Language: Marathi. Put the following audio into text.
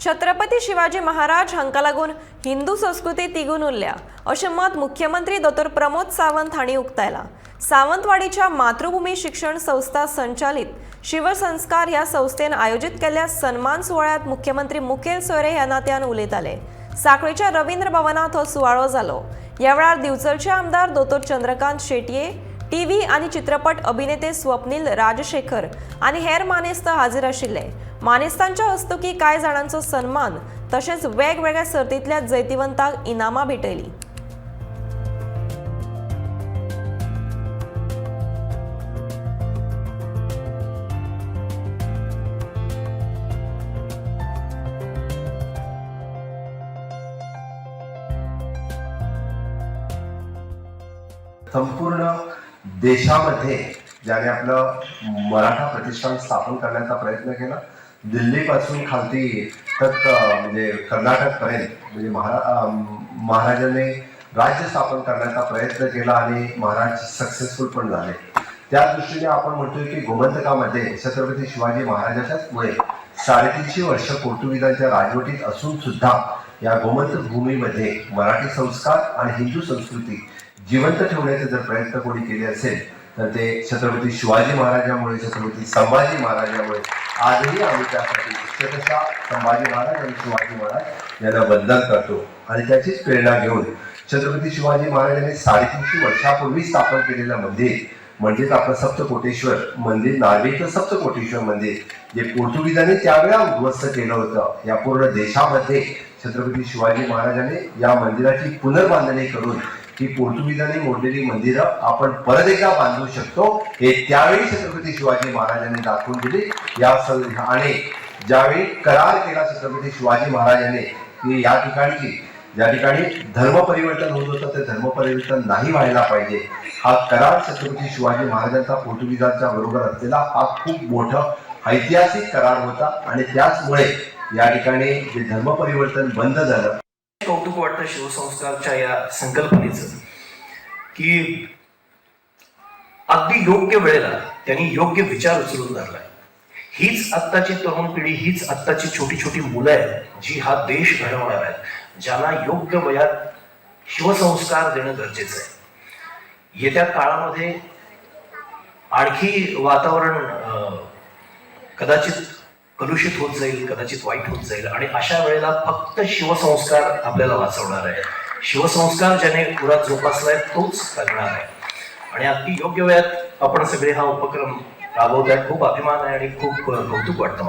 छत्रपती शिवाजी महाराज हांका लागून हिंदू संस्कृती तिगून उरल्या अशें मत मुख्यमंत्री डॉ. प्रमोद सावंत हांणी उक्तायला। सावंतवाडीच्या मातृभूमी शिक्षण संस्था संचालित शिवसंस्कार ह्या संस्थेन आयोजित केल्ल्या सन्मान सुवाळ्यात मुख्यमंत्री मुखेल सोयरे ह्या नात्यान उलयताले। साखळेच्या रवींद्र भवनात हो सुवाळो जालो। ह्या वेळार दिवचलचे आमदार डॉ. चंद्रकांत शेटये, टीव्ही आणि चित्रपट अभिनेते स्वप्नील राजशेखर आणि हेर मानेस्त हाजीर आशिल्ले। मानेस्तांच्या हस्तुकी कांय जाणांचो सन्मान तशेंच वेगवेगळ्या सर्तींतल्या जैतिवंतांक इनामां भेटयली। संपूर्ण देशामध्ये ज्याने आपलं मराठा प्रतिष्ठान स्थापन करण्याचा प्रयत्न केला, दिल्लीपासून खालती तक म्हणजे कर्नाटकपर्यंत म्हणजे महाराजांनी राज्य स्थापन करण्याचा प्रयत्न केला आणि महाराज सक्सेसफुल पण झाले। त्या दृष्टीने आपण म्हणतोय की गोमंतकामध्ये छत्रपती शिवाजी महाराजांच्याच मुळे 350 वर्ष पोर्तुगीजांच्या राजवटीत असून सुद्धा या गोमंतक भूमीमध्ये मराठी संस्कार आणि हिंदू संस्कृती जिवंत ठेवण्याचे जर प्रयत्न कोणी केले असेल तर ते छत्रपती शिवाजी महाराजांमुळे, छत्रपती संभाजी महाराजांमुळे। आजही आम्ही त्यासाठी अक्षरशः संभाजी महाराज आणि शिवाजी महाराज यांना वंदन करतो आणि त्याचीच प्रेरणा घेऊन छत्रपती शिवाजी महाराजांनी 350 वर्षापूर्वी स्थापन केलेलं मंदिर म्हणजेच आपलं सप्तकोटेश्वर मंदिर, नार्वेचं सप्तकोटेश्वर मंदिर जे पोर्तुगीजांनी त्यावेळेला उद्ध्वस्त केलं होतं, या पूर्ण देशामध्ये छत्रपती शिवाजी महाराजांनी या मंदिराची पुनर्बांधणी करून ही पोर्तुगीजांनी मोडलेली मंदिरं आपण परत एकदा बांधू शकतो हे त्यावेळी छत्रपती शिवाजी महाराजांनी दाखवून दिले। आणि ज्यावेळी करार केला छत्रपती शिवाजी महाराजांनी की या ठिकाणी ज्या ठिकाणी धर्म परिवर्तन होत होतं ते धर्म परिवर्तन नाही व्हायला पाहिजे, हा करार छत्रपती शिवाजी महाराजांचा पोर्तुगीजांच्या बरोबर असलेला हा खूप मोठा ऐतिहासिक करार होता आणि त्याचमुळे या ठिकाणी जे धर्म परिवर्तन बंद झालं। कौतुक वाटतं शिवसंस्कारच्या या संकल्पनेचं की अगदी योग्य वेळेला त्यांनी योग्य विचार उचलून धरलाय। हीच आत्ताची तरुण पिढी, हीच आत्ताची छोटी छोटी मुलं आहेत जी हा देश घडवणार आहेत, ज्यांना योग्य वयात शिवसंस्कार देणं गरजेचं आहे। येत्या काळामध्ये आणखी वातावरण कदाचित कलुषित होत जाईल, कदाचित वाईट होत जाईल आणि अशा वेळेला फक्त शिवसंस्कार आपल्याला वाचवणार आहे। शिवसंस्कार ज्याने पुरात जोपासलाय तोच करणार आहे आणि अगदी योग्य वेळात आपण सगळे हा उपक्रम राबवताय। खूप अभिमान आहे आणि खूप कौतुक वाटतं।